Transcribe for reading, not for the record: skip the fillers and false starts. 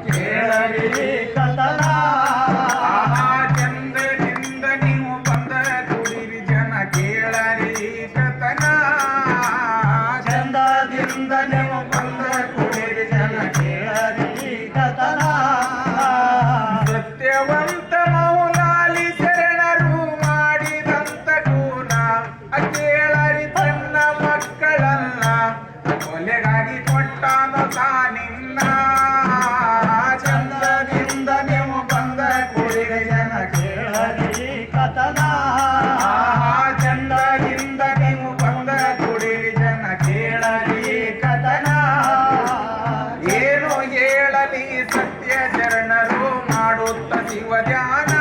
ಕೇಳರಿ ಕಥನ ಚಂದ್ರದಿಂದ ನೀವು ಬಂದ ಕುಡಿರಿ ಜನ ಕೇಳರಿ ಕಥನ ಚಂದದಿಂದ ನೀವು ಬಂದ ಕುಡಿರಿ ಜನ ಕೇಳರಿ ಕಥನ ಸತ್ಯವಂತ ಮೌಲಾಲಿ ಶರಣರು ಮಾಡಿದಂತ ಗುಣ ಕೇಳರಿ ತನ್ನ ಮಕ್ಕಳನ್ನ ಕೊಲೆಗಾಗಿ ಕೊಟ್ಟಾನ ತಾನಿನ್ನ ಚಂದದಿಂದ ನೀವು ಬಂದ ಕುಡಿರಿ ಜನ ಕೇಳರಿ ಕಥನ ಚಂದದಿಂದ ನೀವು ಬಂದ ಕುಡಿರಿ ಜನ ಕೇಳರಿ ಕಥನ ಏನು ಹೇಳಲಿ ಸತ್ಯ ಶರಣರು ಮಾಡುತ್ತ ಶಿವ ಧ್ಯಾನ